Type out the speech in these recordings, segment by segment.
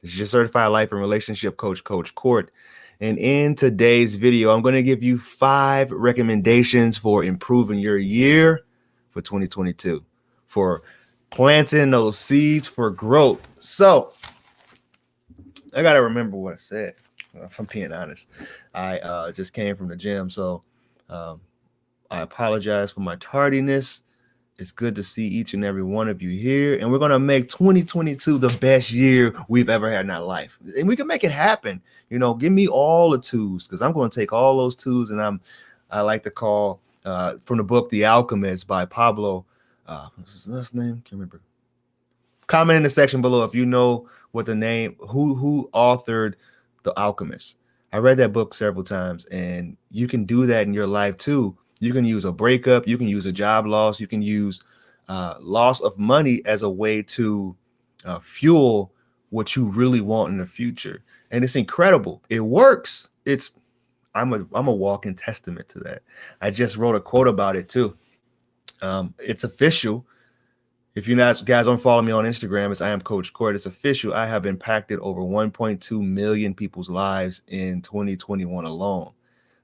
This is your certified life and relationship coach, Coach Court. And in today's video, I'm going to give you 5 recommendations for improving your year for 2022, for planting those seeds for growth. So I got to remember what I said, if I'm being honest. I just came from the gym, so I apologize for my tardiness. It's good to see each and every one of you here. And we're going to make 2022 the best year we've ever had in our life. And we can make it happen. You know, give me all the tools, because I'm going to take all those tools, and I like to call from the book The Alchemist by Pablo. What's his last name? Can't remember. Comment in the section below if you know what the name, who authored The Alchemist. I read that book several times, and you can do that in your life too. You can use a breakup. You can use a job loss. You can use loss of money as a way to fuel what you really want in the future. And it's incredible. It works. I'm a walking testament to that. I just wrote a quote about it too. It's official. If you guys don't follow me on Instagram, it's I am Coach Court. It's official. I have impacted over 1.2 million people's lives in 2021 alone.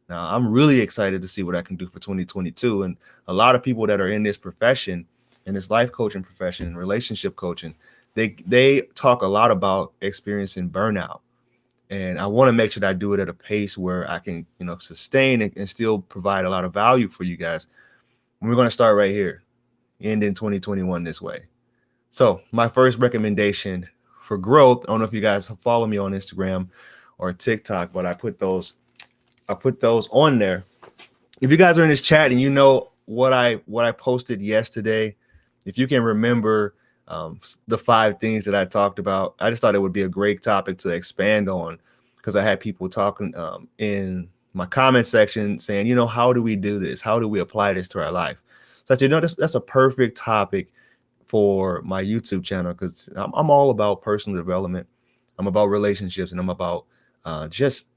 Now, I'm really excited to see what I can do for 2022. And a lot of people that are in this profession, in this life coaching profession, relationship coaching, they talk a lot about experiencing burnout. And I want to make sure that I do it at a pace where I can, sustain and still provide a lot of value for you guys. And we're going to start right here, ending 2021 this way. So my first recommendation for growth, I don't know if you guys follow me on Instagram or TikTok, but I put those on there. If you guys are in this chat and you know what I posted yesterday, if you can remember the 5 things that I talked about, I just thought it would be a great topic to expand on, because I had people talking in my comment section saying, how do we do this? How do we apply this to our life? So I said, that's a perfect topic for my YouTube channel, because I'm all about personal development. I'm about relationships, and I'm about just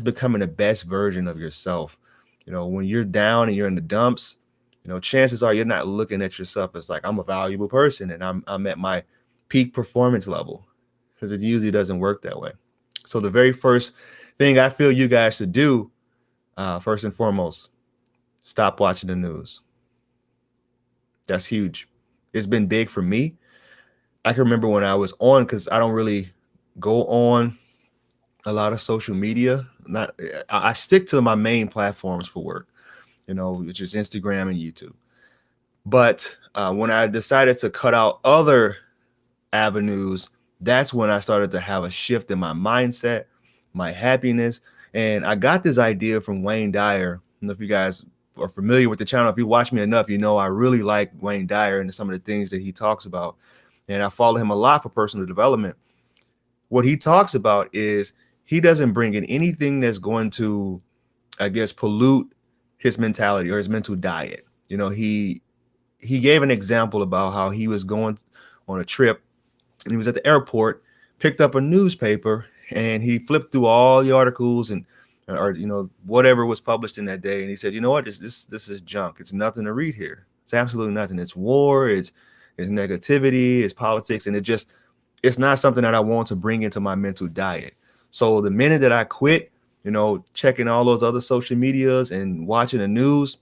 becoming the best version of yourself. When you're down and you're in the dumps, chances are you're not looking at yourself as like, I'm a valuable person and I'm at my peak performance level, because it usually doesn't work that way. So the very first thing I feel you guys should do, first and foremost, stop watching the news. That's huge. It's been big for me. I can remember when I was on, because I don't really go on a lot of social media. I stick to my main platforms for work, which is Instagram and YouTube. But when I decided to cut out other avenues, that's when I started to have a shift in my mindset, my happiness. And I got this idea from Wayne Dyer. I don't know if you guys are familiar with the channel. If you watch me enough, I really like Wayne Dyer and some of the things that he talks about. And I follow him a lot for personal development. What he talks about is he doesn't bring in anything that's going to, I guess, pollute his mentality or his mental diet. He gave an example about how he was going on a trip, and he was at the airport, picked up a newspaper, and he flipped through all the articles or whatever was published in that day. And he said, you know what, this is junk. It's nothing to read here. It's absolutely nothing. It's war, it's negativity, it's politics, and it's not something that I want to bring into my mental diet. So the minute that I quit, checking all those other social medias and watching the news,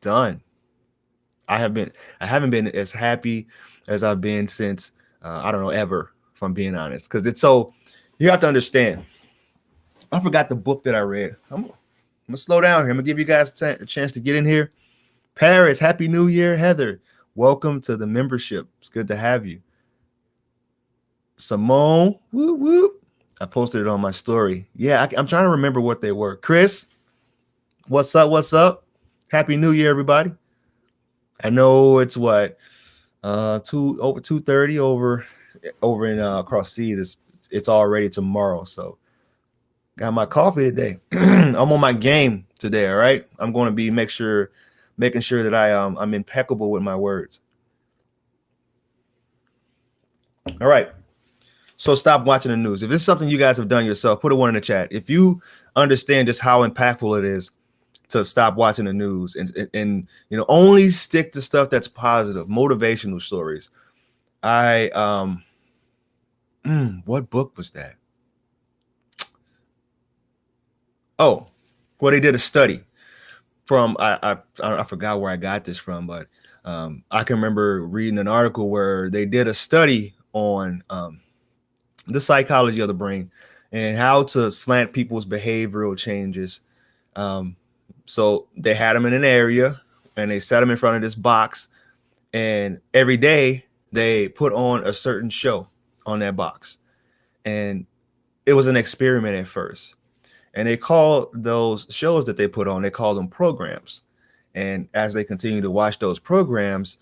done. I haven't been as happy as I've been since, I don't know, ever, if I'm being honest. Because you have to understand, I forgot the book that I read. I'm going to slow down here. I'm going to give you guys a chance to get in here. Paris, Happy New Year. Heather, welcome to the membership. It's good to have you. Simone, whoop, whoop. I posted it on my story. Yeah, I'm trying to remember what they were. Chris, what's up? What's up? Happy New Year, everybody. I know it's what over 2:30 over in Cross Seas. It's already tomorrow. So got my coffee today. I'm on my game today. All right. I'm going to be making sure that I'm impeccable with my words. All right. So stop watching the news. If it's something you guys have done yourself, put a 1 in the chat. If you understand just how impactful it is to stop watching the news and only stick to stuff that's positive, motivational stories. I'm What book was that? Oh, well, they did a study from I forgot where I got this from, but I can remember reading an article where they did a study on the psychology of the brain and how to slant people's behavioral changes. Um, so they had them in an area and they set them in front of this box, and every day they put on a certain show on that box. And it was an experiment at first. And they call those shows that they put on, they call them programs. And as they continue to watch those programs,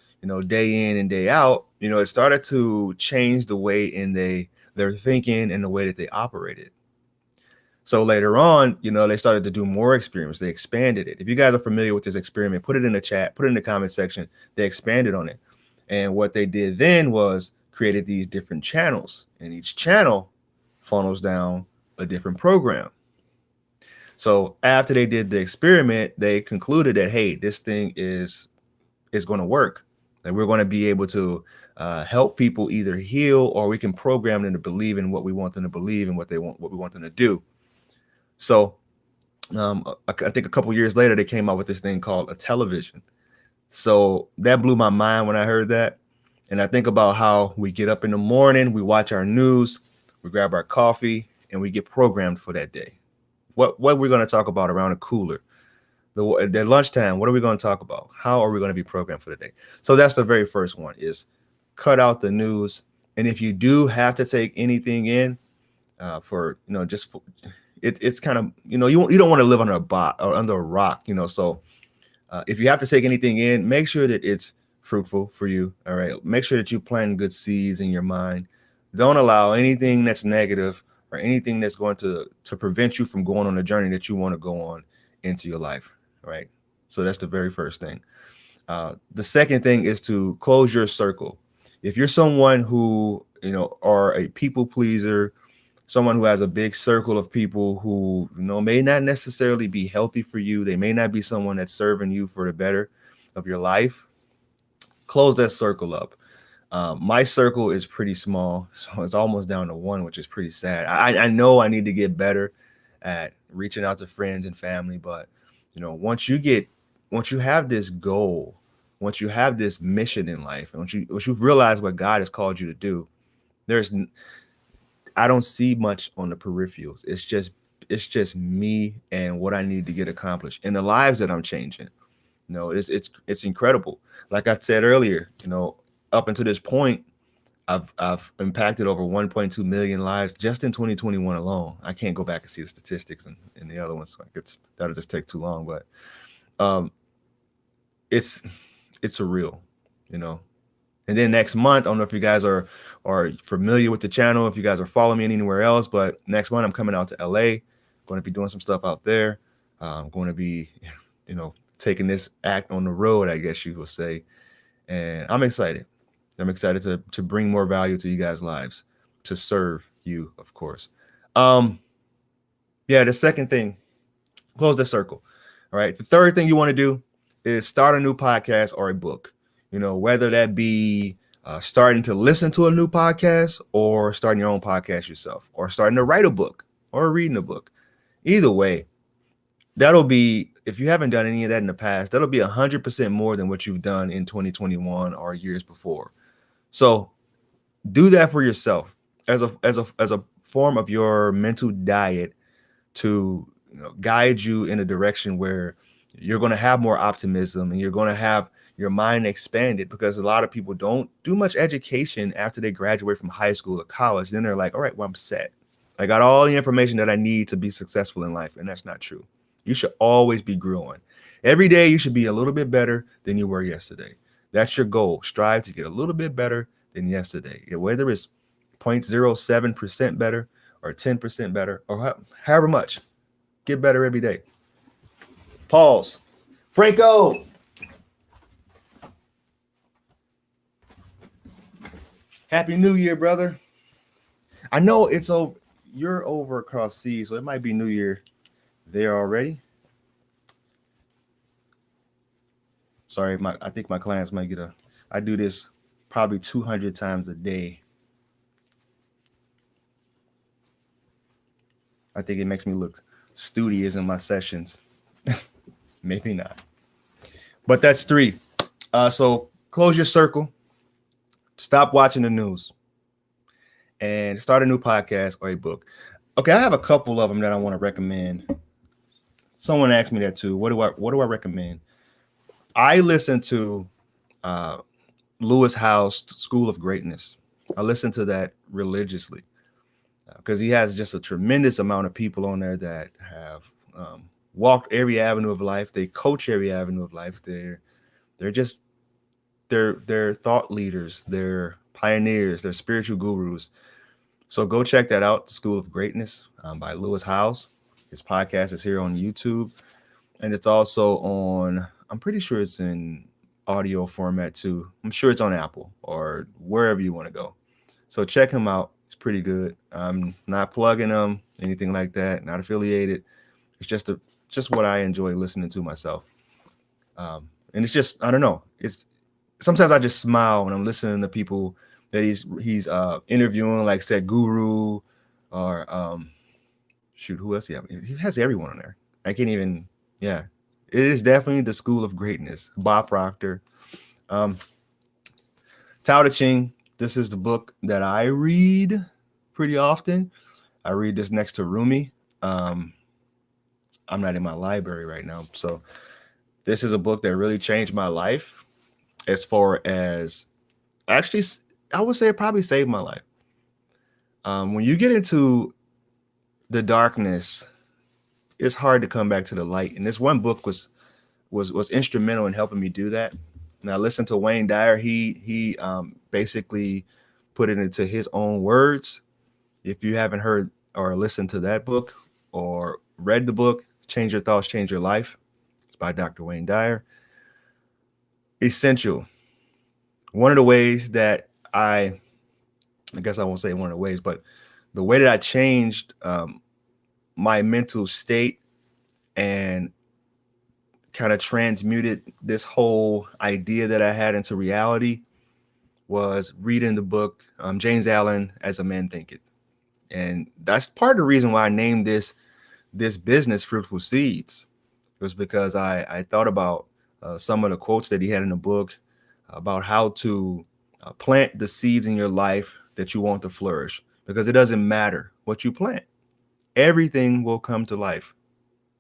day in and day out, it started to change the way they're thinking and the way that they operated. So later on, they started to do more experiments. They expanded it. If you guys are familiar with this experiment, put it in the chat, put it in the comment section. They expanded on it. And what they did then was created these different channels, and each channel funnels down a different program. So after they did the experiment, they concluded that, hey, this thing is going to work, and we're going to be able to help people either heal, or we can program them to believe in what we want them to believe and what we want them to do. So I think a couple years later, they came out with this thing called a television. So that blew my mind when I heard that. And I think about how we get up in the morning, we watch our news, we grab our coffee, and we get programmed for that day. What we're going to talk about around the cooler, at lunchtime, what are we going to talk about? How are we going to be programmed for the day? So that's the very first one, is cut out the news. And if you do have to take anything in it's kind of, you don't want to live under a rock, so if you have to take anything in, make sure that it's fruitful for you. All right. Make sure that you plant good seeds in your mind. Don't allow anything that's negative or anything that's going to prevent you from going on the journey that you want to go on into your life. Right. So that's the very first thing. The second thing is to close your circle. If you're someone who, are a people pleaser, someone who has a big circle of people who, may not necessarily be healthy for you, they may not be someone that's serving you for the better of your life, close that circle up. My circle is pretty small, so it's almost down to one, which is pretty sad. I know I need to get better at reaching out to friends and family, but once you have this goal, once you have this mission in life, and once you've realized what God has called you to do, I don't see much on the peripherals. It's just me and what I need to get accomplished and the lives that I'm changing. It's incredible. Like I said earlier, up until this point, I've impacted over 1.2 million lives just in 2021 alone. I can't go back and see the statistics and the other ones. That'll just take too long. But it's surreal, And then next month, I don't know if you guys are familiar with the channel, if you guys are following me anywhere else, but next month I'm coming out to LA, going to be doing some stuff out there. I'm going to be, taking this act on the road, I guess you will say. And I'm excited. I'm excited to bring more value to you guys' lives, to serve you, of course. The second thing, close the circle. All right. The third thing you want to do is start a new podcast or a book, whether that be starting to listen to a new podcast or starting your own podcast yourself, or starting to write a book or reading a book. Either way, that'll be, if you haven't done any of that in the past, that'll be 100% more than what you've done in 2021 or years before. So do that for yourself as a form of your mental diet to guide you in a direction where you're going to have more optimism and you're going to have your mind expanded, because a lot of people don't do much education after they graduate from high school or college. Then they're like, all right, well, I'm set. I got all the information that I need to be successful in life. And that's not true. You should always be growing. Every day you should be a little bit better than you were yesterday. That's your goal. Strive to get a little bit better than yesterday. Whether it's 0.07% better or 10% better or however much, get better every day. Pause. Franco. Happy New Year, brother. I know you're over across seas, so it might be New Year there already. Sorry, I think my clients might I do this probably 200 times a day. I think it makes me look studious in my sessions. Maybe not. But that's three. So close your circle, stop watching the news, and start a new podcast or a book. Okay, I have a couple of them that I want to recommend. Someone asked me that too. What do I recommend? I listen to uh, Lewis Howes' School of Greatness. I listen to that religiously because he has just a tremendous amount of people on there that have walked every avenue of life. They coach every avenue of life. They're just they're thought leaders. They're pioneers. They're spiritual gurus. So go check that out, The School of Greatness by Lewis Howes. His podcast is here on YouTube, and it's also on. I'm pretty sure it's in audio format too. I'm sure it's on Apple or wherever you want to go. So check him out. It's pretty good. I'm not plugging him, anything like that. Not affiliated. It's just what I enjoy listening to myself. And it's just, I don't know. It's sometimes I just smile when I'm listening to people that he's interviewing, like said Guru or shoot, who else he have? He has everyone on there. I can't even. Yeah, it is definitely the School of Greatness. Bob Proctor, Tao Te Ching. This is the book that I read pretty often. I read this next to Rumi. I'm not in my library right now, so this is a book that really changed my life. As far as actually, I would say it probably saved my life. When you get into the darkness, it's hard to come back to the light. And this one book was instrumental in helping me do that. And I listened to Wayne Dyer. He basically put it into his own words. If you haven't heard or listened to that book or read the book, Change Your Thoughts, Change Your Life. It's by Dr. Wayne Dyer. Essential. One of the ways that I guess I won't say one of the ways, but the way that I changed my mental state and kind of transmuted this whole idea that I had into reality was reading the book James Allen, As a Man Thinketh. And that's part of the reason why I named this business Fruitful Seeds. It was because I thought about some of the quotes that he had in the book about how to plant the seeds in your life that you want to flourish, because it doesn't matter what you plant. Everything will come to life.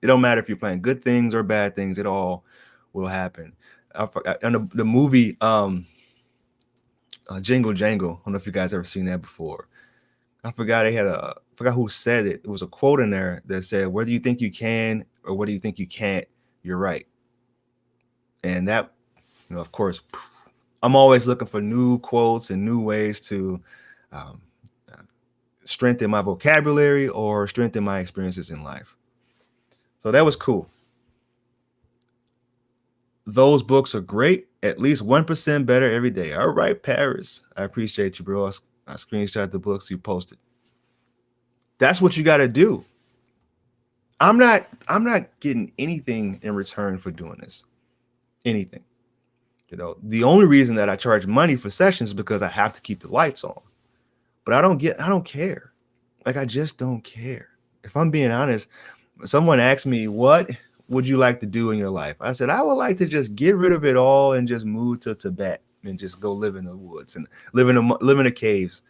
It don't matter if you plant good things or bad things. It all will happen. And the movie Jingle Jangle, I don't know if you guys ever seen that before. I forgot who said it. It was a quote in there that said, whether you think you can or whether you think you can't, you're right. And that, of course, I'm always looking for new quotes and new ways to strengthen my vocabulary or strengthen my experiences in life. So that was cool. Those books are great. At least 1% better every day. All right, Paris. I appreciate you, bro. I screenshot the books you posted. That's what you got to do. I'm not getting anything in return for doing this. Anything. The only reason that I charge money for sessions is because I have to keep the lights on. But I don't care. Like, I just don't care. If I'm being honest, someone asked me, what would you like to do in your life? I said, I would like to just get rid of it all and just move to Tibet and just go live in the woods and live in the caves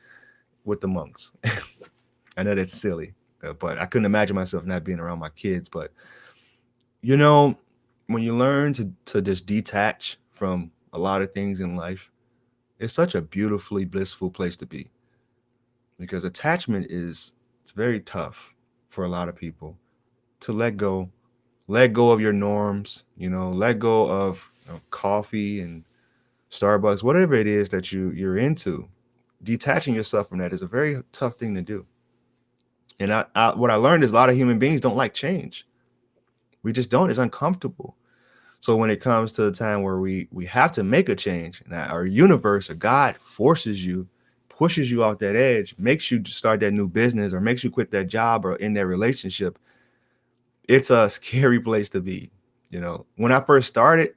with the monks. I know that's silly, but I couldn't imagine myself not being around my kids. But, when you learn to just detach from a lot of things in life, it's such a beautifully blissful place to be. Because attachment it's very tough for a lot of people to let go of your norms, let go of coffee and Starbucks, whatever it is that you're into. Detaching yourself from that is a very tough thing to do. And what I learned is a lot of human beings don't like change. We just don't. It's uncomfortable. So when it comes to the time where we have to make a change, and our universe or God forces you, pushes you off that edge, makes you start that new business or makes you quit that job or in that relationship, it's a scary place to be. When I first started,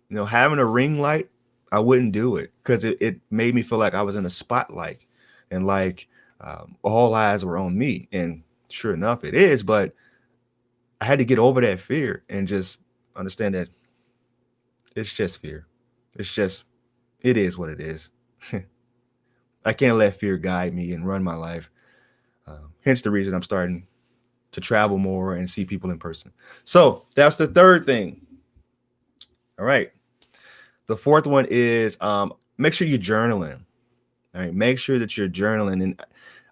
having a ring light, I wouldn't do it because it made me feel like I was in a spotlight and like all eyes were on me. And Sure enough, it is. But I had to get over that fear and just understand that it's just fear. It's just, it is what it is. I can't let fear guide me and run my life. Hence the reason I'm starting to travel more and see people in person. So that's the third thing. All right. The fourth one is make sure you're journaling. All right. Make sure that you're journaling. And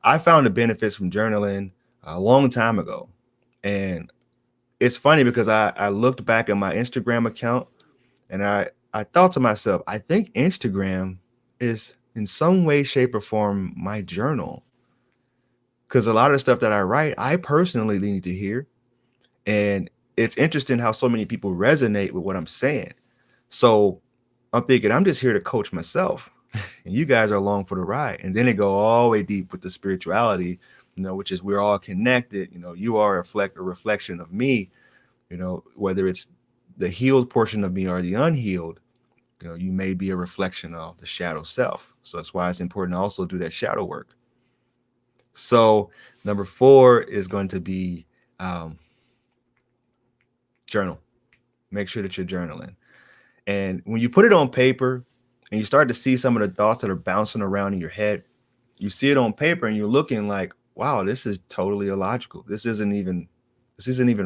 I found the benefits from journaling a long time ago. And it's funny because I looked back at my Instagram account and I thought to myself, I think Instagram is in some way, shape, or form my journal. Because a lot of the stuff that I write, I personally need to hear. And it's interesting how so many people resonate with what I'm saying. So I'm thinking I'm just here to coach myself. And you guys are along for the ride. And then it go all the way deep with the spirituality, which is we're all connected. You are a reflection of me, whether it's the healed portion of me or the unhealed, you may be a reflection of the shadow self. So that's why it's important to also do that shadow work. So number 4 is going to be journal. Make sure that you're journaling. And when you put it on paper and you start to see some of the thoughts that are bouncing around in your head, you see it on paper and you're looking like, wow, this is totally illogical. This isn't even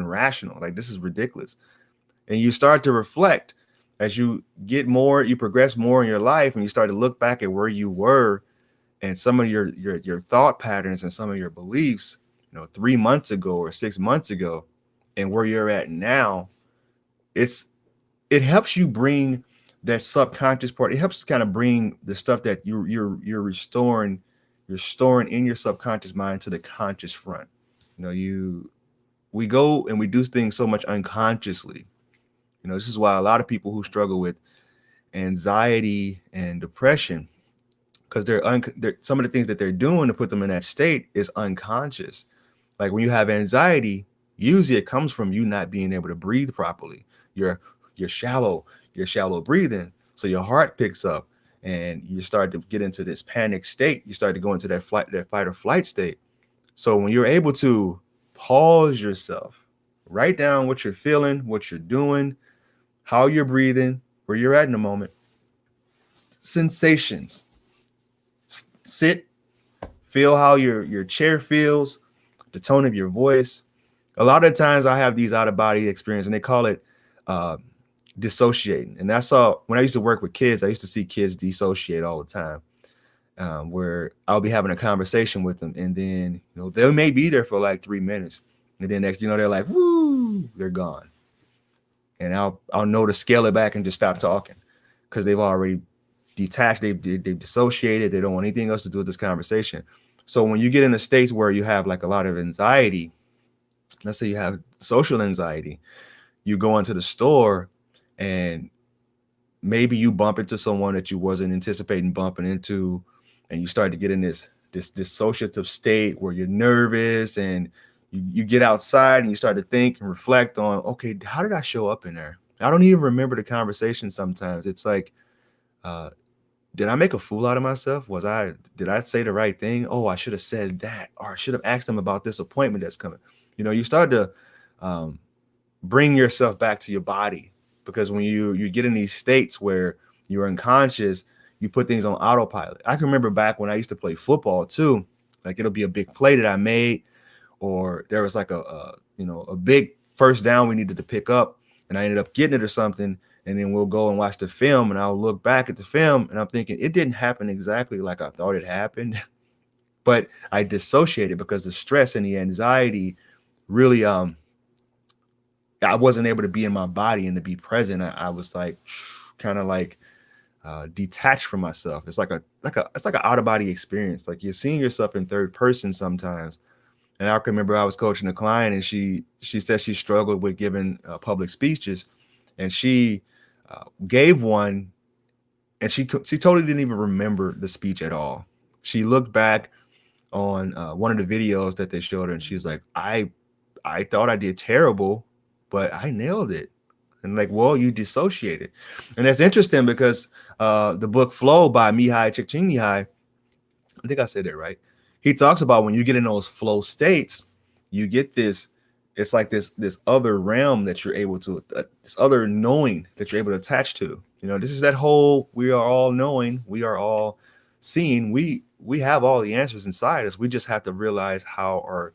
rational. Like, this is ridiculous. And you start to reflect as you get more, you progress more in your life, and you start to look back at where you were and some of your thought patterns and some of your beliefs, 3 months ago or 6 months ago, and where you're at now. It helps you bring that subconscious part. It helps kind of bring the stuff that you're storing in your subconscious mind to the conscious front. We go and we do things so much unconsciously. This is why a lot of people who struggle with anxiety and depression, because they're some of the things that they're doing to put them in that state is unconscious. Like when you have anxiety, usually it comes from you not being able to breathe properly. You're shallow breathing, so your heart picks up and you start to get into this panic state. You start to go into that fight or flight state. So when you're able to pause yourself, write down what you're feeling, what you're doing, how you're breathing, where you're at in the moment, sensations, sit, feel how your chair feels, the tone of your voice. A lot of times I have these out-of-body experiences, and they call it dissociating. And that's all. When I used to work with kids, I used to see kids dissociate all the time, where I'll be having a conversation with them, and then they may be there for like 3 minutes, and then next they're like, woo, they're gone. And I'll know to scale it back and just stop talking because they've already detached, they've dissociated, they don't want anything else to do with this conversation. So when you get in the states where you have like a lot of anxiety, let's say you have social anxiety, you go into the store and maybe you bump into someone that you wasn't anticipating bumping into, and you start to get in this dissociative state where you're nervous, and you get outside and you start to think and reflect on, okay, how did I show up in there? I don't even remember the conversation sometimes. It's like, did I make a fool out of myself? Did I say the right thing? Oh, I should have said that, or I should have asked them about this appointment that's coming. You start to bring yourself back to your body, because when you get in these states where you're unconscious, you put things on autopilot. I can remember back when I used to play football too, like it'll be a big play that I made, or there was like a big first down we needed to pick up, and I ended up getting it or something. And then we'll go and watch the film, and I'll look back at the film and I'm thinking it didn't happen exactly like I thought it happened. But I dissociated because the stress and the anxiety really, I wasn't able to be in my body and to be present. I was like kind of like detached from myself. It's like an out of body experience. Like you're seeing yourself in third person sometimes. And I can remember I was coaching a client, and she said she struggled with giving public speeches, and she gave one, and she totally didn't even remember the speech at all. She looked back on one of the videos that they showed her, and she's like, I thought I did terrible, but I nailed it. And like, well, you dissociated. And that's interesting because the book Flow by Mihai Csikszentmihalyi, I think I said it right. He talks about when you get in those flow states, you get this, it's like this other realm that you're able to, this other knowing that you're able to attach to. You know, this is that whole, we are all knowing, we are all seeing, we have all the answers inside us. We just have to realize how, or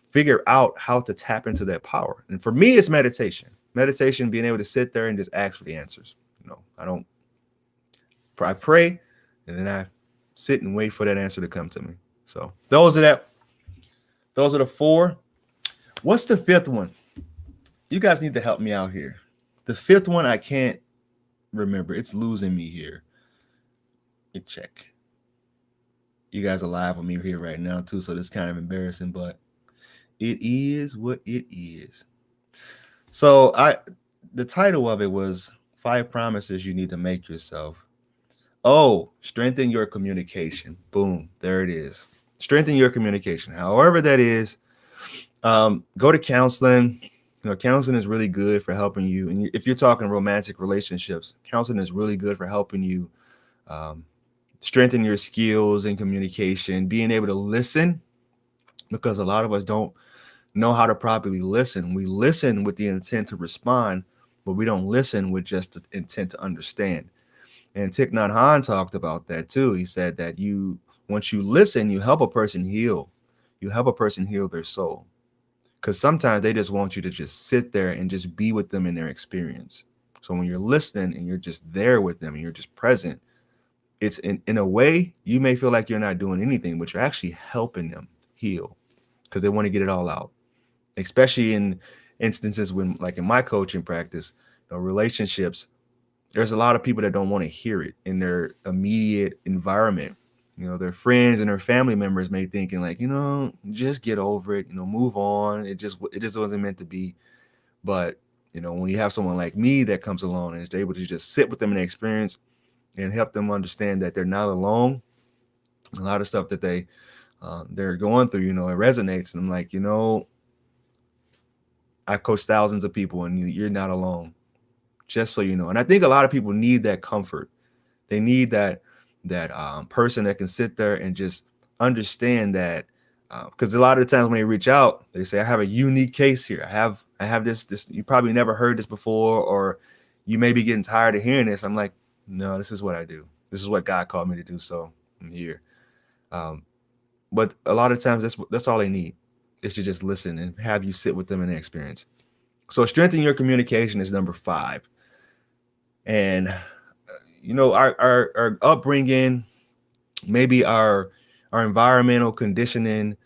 figure out how to tap into that power. And for me, it's meditation, being able to sit there and just ask for the answers. You know, I pray, and then I sit and wait for that answer to come to me. So those are the 4. What's the 5th one? You guys need to help me out here. The 5th one, I can't remember. It's losing me here. Let me check. You guys are live with me here right now too, so it's kind of embarrassing, but it is what it is. So the title of it was 5 promises you need to make yourself. Oh, strengthen your communication. Boom, there it is. Strengthen your communication. However that is, go to counseling. You know, counseling is really good for helping you. And if you're talking romantic relationships, counseling is really good for helping you strengthen your skills in communication, being able to listen, because a lot of us don't know how to properly listen. We listen with the intent to respond, but we don't listen with just the intent to understand. And Thich Nhat Hanh talked about that too. He said that once you listen, you help a person heal. You help a person heal their soul. Because sometimes they just want you to just sit there and just be with them in their experience. So when you're listening and you're just there with them and you're just present, it's in a way, you may feel like you're not doing anything, but you're actually helping them heal, because they want to get it all out. Especially in instances when, like in my coaching practice, you know, relationships, there's a lot of people that don't want to hear it in their immediate environment. You know, their friends and their family members may thinking like, you know, just get over it, you know, move on. It just wasn't meant to be. But, you know, when you have someone like me that comes along and is able to just sit with them in their experience and help them understand that they're not alone, a lot of stuff that they're going through, you know, it resonates. And I'm like, you know, I coach thousands of people and you're not alone, just so you know. And I think a lot of people need that comfort. They need that person that can sit there and just understand that, because a lot of the times when they reach out, they say, I have a unique case here. I have this, you probably never heard this before, or you may be getting tired of hearing this. I'm like, no, this is what I do. This is what God called me to do. So I'm here. But a lot of times that's all they need, is to just listen and have you sit with them in their experience. So strengthen your communication is number 5. And you know, our upbringing, maybe our environmental conditioning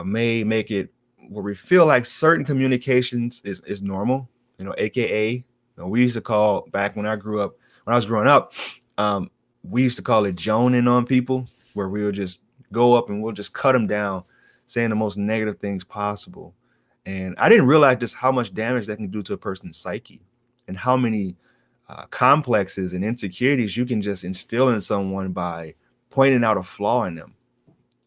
may make it where we feel like certain communications is normal, you know, AKA, you know, we used to call, back when I was growing up, we used to call it joning on people, where we would just go up and we'll just cut them down, saying the most negative things possible. And I didn't realize just how much damage that can do to a person's psyche, and how many complexes and insecurities you can just instill in someone by pointing out a flaw in them.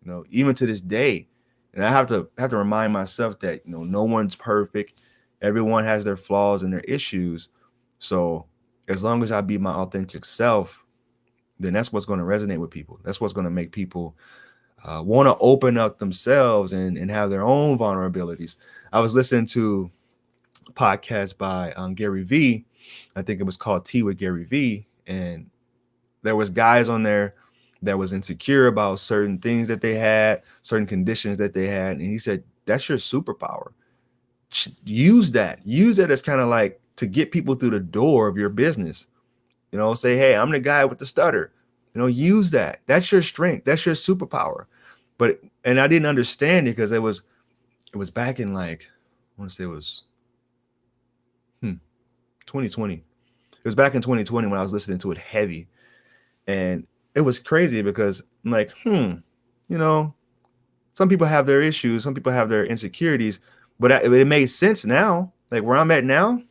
You know, even to this day, and I have to remind myself that, you know, no one's perfect. Everyone has their flaws and their issues. So as long as I be my authentic self, then that's what's going to resonate with people. That's what's going to make people want to open up themselves and have their own vulnerabilities. I was listening to a podcast by Gary Vee. I think it was called Tea with Gary Vee. And there was guys on there that was insecure about certain things that they had, certain conditions that they had. And he said, that's your superpower. Use that as kind of like to get people through the door of your business. You know, say, hey, I'm the guy with the stutter. You know, use that. That's your strength. That's your superpower. And I didn't understand it, because it was back in, like, I want to say it was 2020. It was back in 2020 when I was listening to it heavy. And it was crazy, because I'm like, you know, some people have their issues, some people have their insecurities, but it made sense now. Like where I'm at now,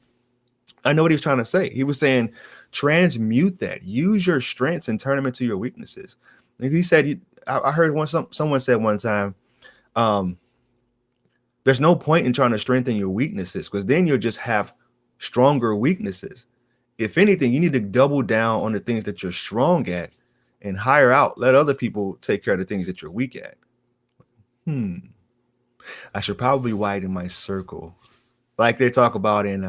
I know what he was trying to say. He was saying, transmute that. Use your strengths and turn them into your weaknesses. Like he said, I heard someone said one time, there's no point in trying to strengthen your weaknesses, because then you'll just have stronger weaknesses. If anything, you need to double down on the things that you're strong at and hire out. Let other people take care of the things that you're weak at. I should probably widen my circle. Like they talk about in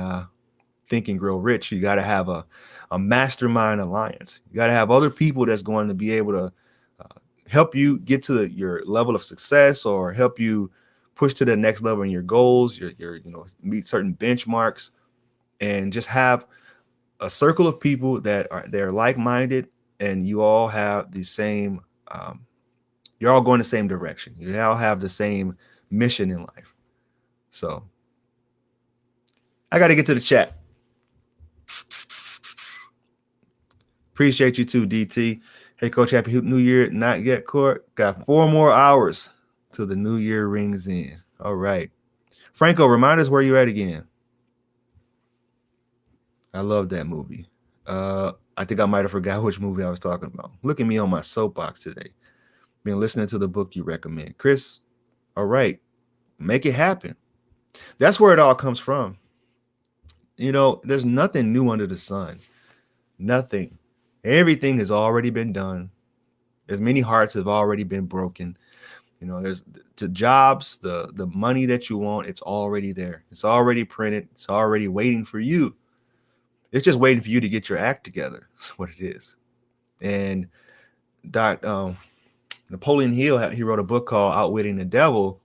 Think and Grow Rich, you got to have a mastermind alliance. You got to have other people that's going to be able to help you get to your level of success or help you push to the next level in your goals, your meet certain benchmarks, and just have a circle of people that are they're like-minded, and you all have the same you're all going the same direction. You all have the same mission in life. So I got to get to the chat. Appreciate you too, DT. Hey, Coach, happy New Year. Not yet, Court. Got 4 more hours till the new year rings in. All right. Franco, remind us where you at again. I love that movie. I think I might have forgot which movie I was talking about. Look at me on my soapbox today. Been listening to the book you recommend. Chris, all right. Make it happen. That's where it all comes from. There's nothing new under the sun. Nothing. Everything has already been done. As many hearts have already been broken. There's the jobs, the money that you want, it's already there. It's already printed. It's already waiting for you. It's just waiting for you to get your act together. That's what it is. And Napoleon Hill, he wrote a book called Outwitting the Devil.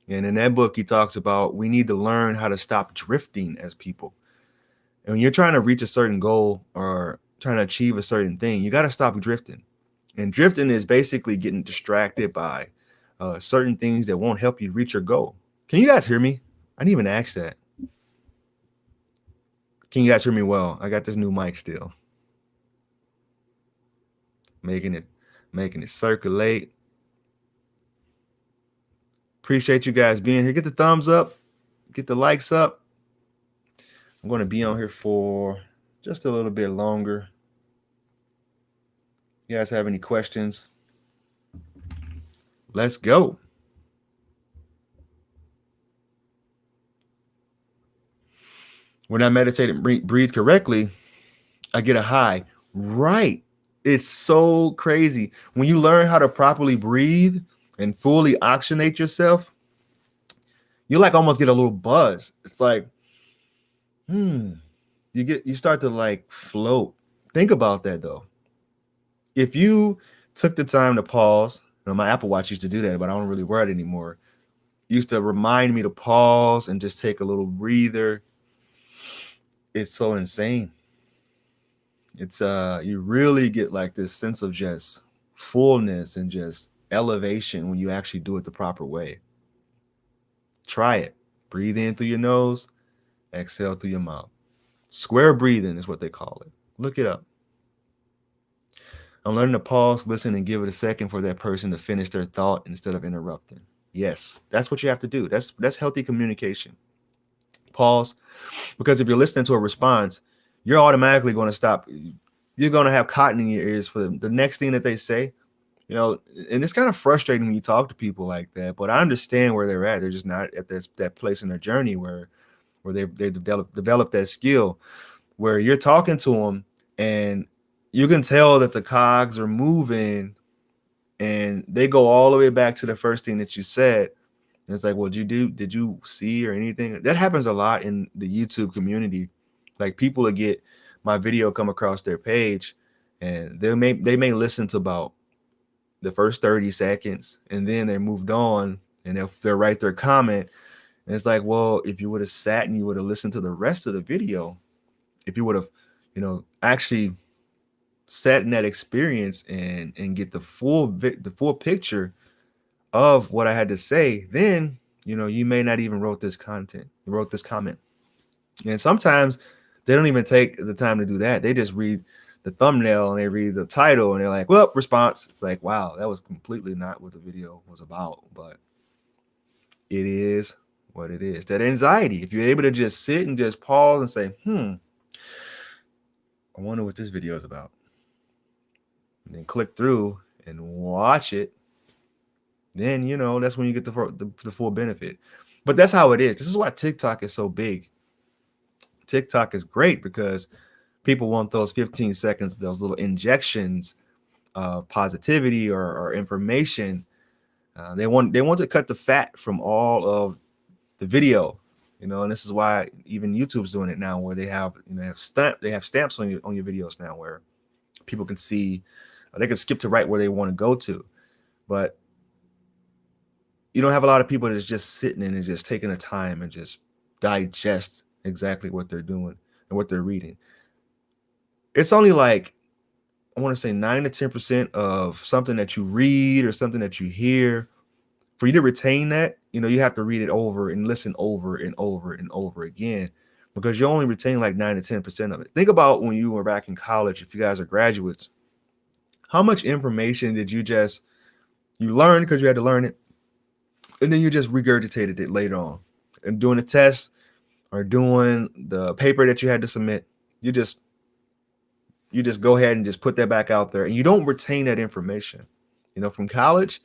And in that book, he talks about we need to learn how to stop drifting as people. And when you're trying to reach a certain goal or trying to achieve a certain thing, you got to stop drifting. And drifting is basically getting distracted by certain things that won't help you reach your goal. Can you guys hear me? I didn't even ask that. Can you guys hear me well? I got this new mic still. Making it circulate. Appreciate you guys being here. Get the thumbs up. Get the likes up. I'm going to be on here for just a little bit longer. You guys have any questions? Let's go. When I meditate and breathe correctly, I get a high. Right. It's so crazy. When you learn how to properly breathe and fully oxygenate yourself, you like almost get a little buzz. It's like, you start to like float. Think about that though. If you took the time to pause, my Apple Watch used to do that, but I don't really wear it anymore. It used to remind me to pause and just take a little breather. It's so insane. It's you really get like this sense of just fullness and just elevation when you actually do it the proper way. Try it. Breathe in through your nose, exhale through your mouth. Square breathing is what they call it. Look it up. I'm learning to pause, listen, and give it a second for that person to finish their thought instead of interrupting. Yes, that's what you have to do. That's healthy communication. Pause, because if you're listening to a response, you're automatically going to stop. You're going to have cotton in your ears for the next thing that they say. And it's kind of frustrating when you talk to people like that, but I understand where they're at. They're just not at that place in their journey where they develop that skill, where you're talking to them and you can tell that the cogs are moving and they go all the way back to the first thing that you said. And it's like, well, did you see or anything? That happens a lot in the YouTube community. Like people will get my video come across their page and they may listen to about the first 30 seconds and then they moved on and they'll write their comment. And it's like, well, if you would have sat and you would have listened to the rest of the video, if you would have, actually sat in that experience and get the full picture of what I had to say, then, you may not even wrote this comment. And sometimes they don't even take the time to do that. They just read the thumbnail and they read the title and they're like, well, response. It's like, wow, that was completely not what the video was about, but it is what it is. That anxiety, if you're able to just sit and just pause and say, I wonder what this video is about. And then click through and watch it. Then, that's when you get the full benefit. But that's how it is. This is why TikTok is so big. TikTok is great because people want those 15 seconds, those little injections of positivity or information They want to cut the fat from all of the video, and this is why even YouTube's doing it now, where they have stamps on your videos now, where people can see, they can skip to right where they want to go to, but you don't have a lot of people that's just sitting in and just taking the time and just digest exactly what they're doing and what they're reading. It's only like, I want to say 9 to 10% of something that you read or something that you hear. For you to retain that, you have to read it over and listen over and over and over again, because you only retain like 9 to 10% of it. Think about when you were back in college, if you guys are graduates, how much information did you learn because you had to learn it, and then you just regurgitated it later on. And doing a test or doing the paper that you had to submit, you just go ahead and just put that back out there, and you don't retain that information. From college,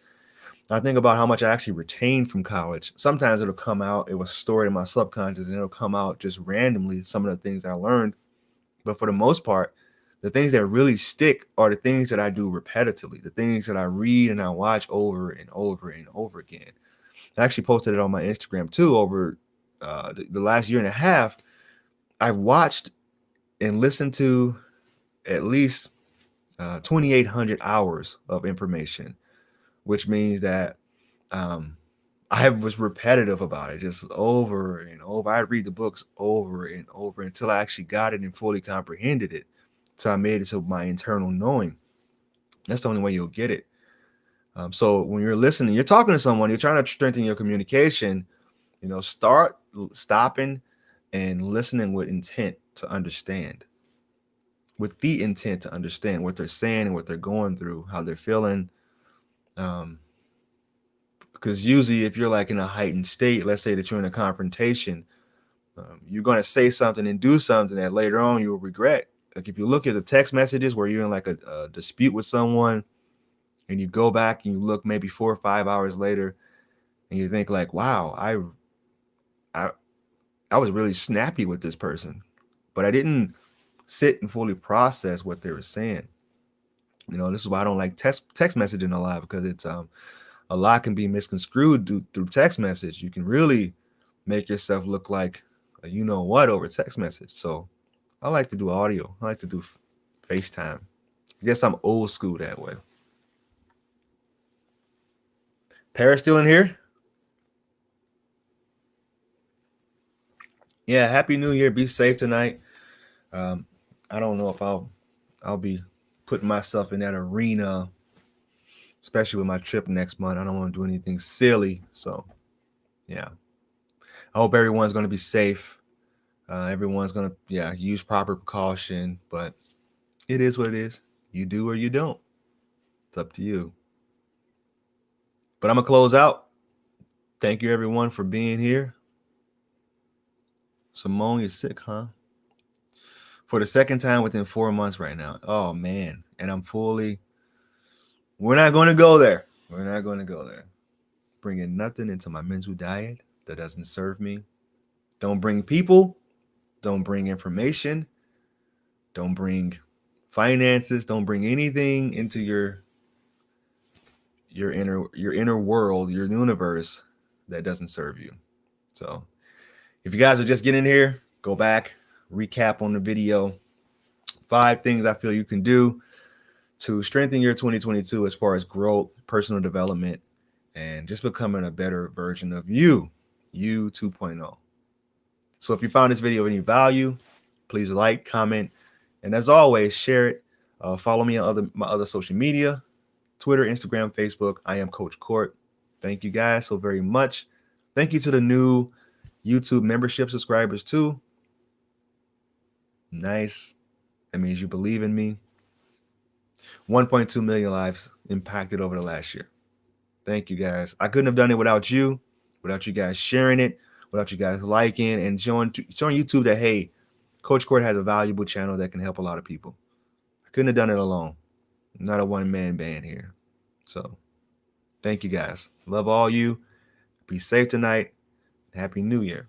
I think about how much I actually retained from college. Sometimes it'll come out, it was stored in my subconscious, and it'll come out just randomly, some of the things I learned. But for the most part, the things that really stick are the things that I do repetitively, the things that I read and I watch over and over and over again. I actually posted it on my Instagram too. Over the last year and a half, I've watched and listened to at least 2,800 hours of information, which means that I was repetitive about it, just over and over. I'd read the books over and over until I actually got it and fully comprehended it. So I made it to my internal knowing. That's the only way you'll get it. So when you're listening, you're talking to someone, you're trying to strengthen your communication, start stopping and listening with intent to understand. With the intent to understand what they're saying and what they're going through, how they're feeling. Because usually if you're like in a heightened state, let's say that you're in a confrontation, you're going to say something and do something that later on you'll regret. Like if you look at the text messages where you're in like a dispute with someone, and you go back and you look maybe 4 or 5 hours later, and you think like, wow, I was really snappy with this person, but I didn't sit and fully process what they were saying. This is why I don't like text messaging a lot, because it's a lot can be misconstrued through text message. You can really make yourself look like what over text message. So I like to do audio. I like to do FaceTime. I guess I'm old school that way. Paris still in here? Yeah, Happy New Year. Be safe tonight. I don't know if I'll be putting myself in that arena, especially with my trip next month. I don't want to do anything silly. So, yeah. I hope everyone's going to be safe. Everyone's going to, use proper precaution. But it is what it is. You do or you don't. It's up to you. But I'm going to close out. Thank you, everyone, for being here. Simone, you're sick, huh? For the second time within 4 months right now. Oh, man. And we're not going to go there. We're not going to go there. Bringing nothing into my mental diet that doesn't serve me. Don't bring people. Don't bring information. Don't bring finances. Don't bring anything into your inner world, your universe that doesn't serve you. So if you guys are just getting here, go back, recap on the video. 5 things I feel you can do to strengthen your 2022 as far as growth, personal development, and just becoming a better version of you 2.0. So if you found this video of any value, please like, comment, and as always, share it. Follow me on my other social media, Twitter, Instagram, Facebook. I am Coach Court. Thank you guys so very much. Thank you to the new YouTube membership subscribers too. Nice. That means you believe in me. 1.2 million lives impacted over the last year. Thank you guys. I couldn't have done it without you guys sharing it, without you guys liking and showing YouTube that, hey, Coach Court has a valuable channel that can help a lot of people. I couldn't have done it alone. I'm not a one-man band here. So thank you guys. Love all you. Be safe tonight. Happy New Year.